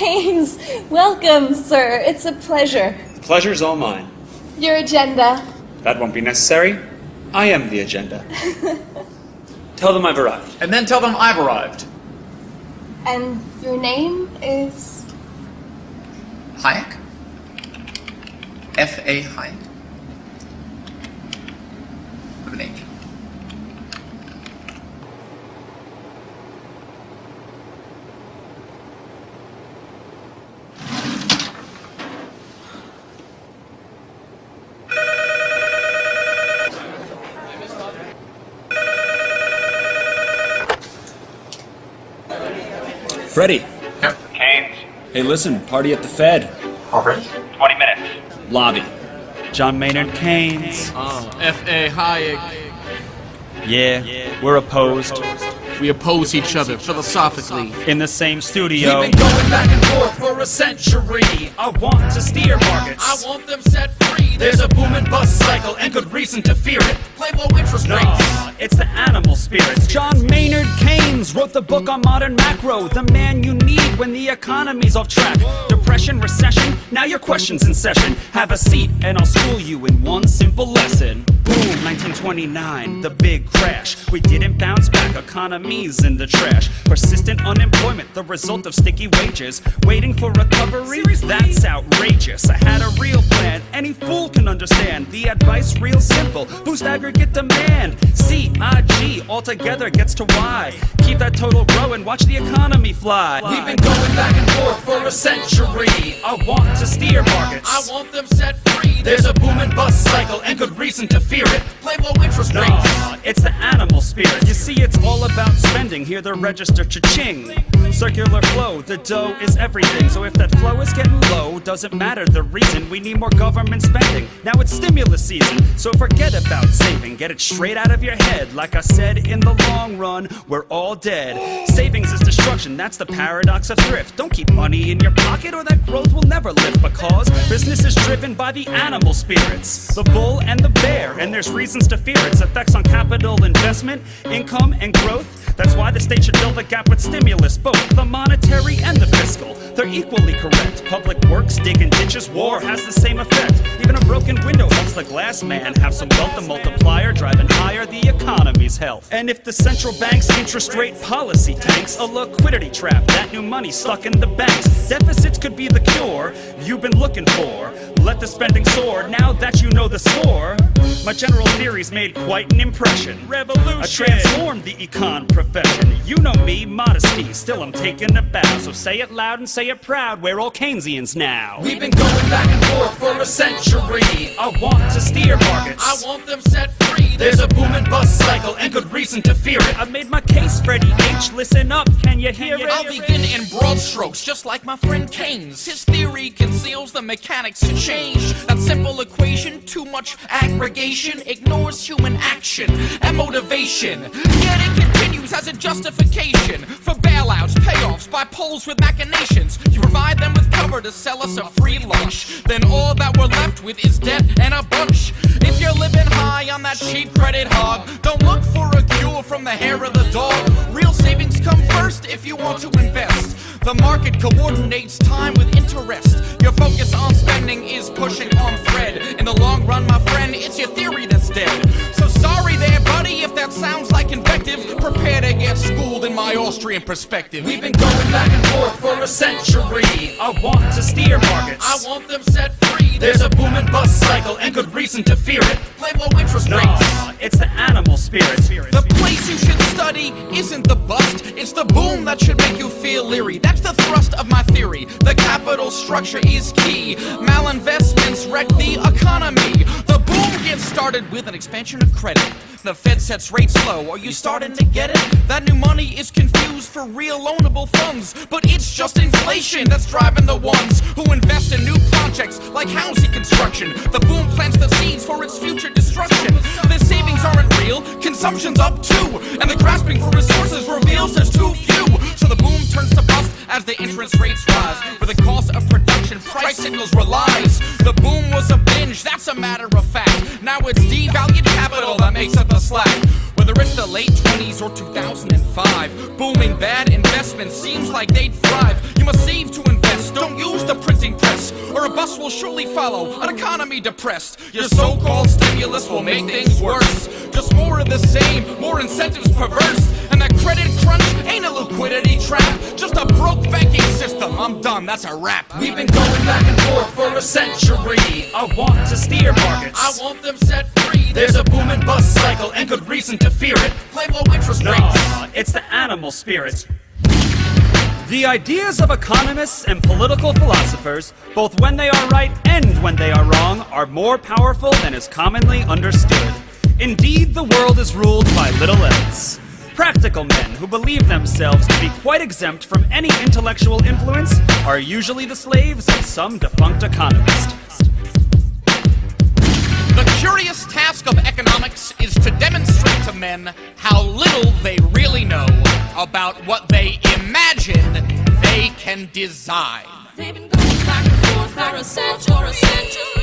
Keynes, welcome, sir. It's a pleasure. The pleasure's all mine. Your agenda. That won't be necessary. I am the agenda. Tell them I've arrived. And then tell them I've arrived. And your name is? Hayek? F.A. Hayek? Of an H. Freddie. Yep. Keynes, Hey, listen, party at the Fed. Already? 20 minutes. Lobby. John Maynard Keynes. F.A. Hayek. Yeah, we're opposed. We oppose each other philosophically. In the same studio. We've been going back and forth for a century. I want to steer markets. I want them set free. There's a boom and bust cycle and good reason to fear it. Play low interest rates. It's the animal spirits. John Maynard Keynes wrote the book on modern macro. The man you need when the economy's off track. Depression, recession, now your question's in session. Have a seat and I'll school you in one simple lesson. Boom, 1929, the big crash. We didn't bounce back, economy's in the trash. Persistent unemployment, the result of sticky wages. Waiting for recovery, that's outrageous. I had a real plan, any fool can understand. The advice real simple, boost aggregate demand. C-I-G, altogether gets to Y. Keep that total growing, watch the economy fly. We've been going back and forth for a century. I want to steer markets. I want them set free. There's a boom and bust cycle and good reason to fear it. Play low interest rates. It's the animal spirit. You see, it's all about spending. Hear the register cha-ching. Circular flow, the dough is everything. So if that flow is getting low, doesn't matter the reason. We need more government spending. Now it's stimulus season, so forget about saving. Get it straight out of your head. Like I said, in the long run, we're all dead. Savings is destruction, that's the paradox of thrift. Don't keep money in your pocket or that growth will never lift. Because business is driven by the animal spirits, the bull and the bear. And there's reasons to fear its effects on capital investment, income, and growth. That's why the state should fill the gap with stimulus, both the monetary and the fiscal. They're equally correct. Public works, digging ditches, war has the same effect. Even a broken window helps the glass man have some wealth. The multiplier driving higher the economy's health. And if the central bank's interest rate policy tanks, a liquidity trap, that new money stuck in the banks. Deficits could be the cure you've been looking for. Let the spending soar now that you know the score. My general theories made quite an impression. Revolution. I transformed the econ profession. You know me, modesty, still I'm taking a bow. So say it loud and say it proud, we're all Keynesians now. We've been going back and forth for a century. I want to steer markets. I want them set free. There's a boom and bust cycle and good reason to fear it. I made my case, Freddie H. Listen up, can you hear it? I'll begin in broad strokes, just like my friend Keynes. His theory conceals the mechanics to change. That simple equation, too much aggregation, ignores human action and motivation. Yet it continues as a justification for bailouts, payoffs by poles with machinations. You provide them with cover to sell us a free lunch. Then all that we're left with is debt and a bunch. If you're living high on that cheap credit hog, don't look for a cure from the hair of the dog. Real savings come first if you want to invest. The market coordinates time with interest. Your focus on spending is pushing on thread. In the long run, my friend, it's your theory that's dead. So sorry there, buddy, if that sounds like invective. Prepare to get schooled in my Austrian perspective. We've been going back and forth for a century. I want to steer markets. I want them set free. There's a boom and bust cycle and good reason to fear it. Play low interest rates. It's the animal spirits. The place you should study isn't the bust, it's the boom that should make you feel leery. That's the thrust of my theory. The capital structure is key. Malinvestments wreck the economy. The boom gets started with an expansion of credit. The Fed sets rates low. Are you starting to get it? That new money is confused for real loanable funds, but it's just inflation that's driving the ones who invest in new projects like housing construction. The boom plants the seeds for its future destruction. The savings aren't real, consumption's up too, and the grasping for resources reveals there's too few. So the boom turns to bust as the interest rates rise. Where the cost of production price signals relies. The boom was a binge, that's a matter of fact. Now it's devalued capital that makes up the slack. Whether it's the late 20s or 2005, booming bad investments seems like they'd thrive. You must save to invest. don't use the printing press, or a bus will surely follow, an economy depressed. Your so-called stimulus will make things worse. Just more of the same, more incentives perverse. And that credit crunch ain't a liquidity trap, just a broke banking system. I'm done, that's a wrap. We've been going back and forth for a century. I want to steer markets. I want them set free. There's a boom and bust cycle and good reason to fear it. Play low interest rates. No, it's the animal spirit. The ideas of economists and political philosophers, both when they are right and when they are wrong, are more powerful than is commonly understood. Indeed, the world is ruled by little else. Practical men who believe themselves to be quite exempt from any intellectual influence are usually the slaves of some defunct economist. The curious task of economics is to demonstrate to men how little they really know about what they imagine they can design. They've been going back and forth for a century.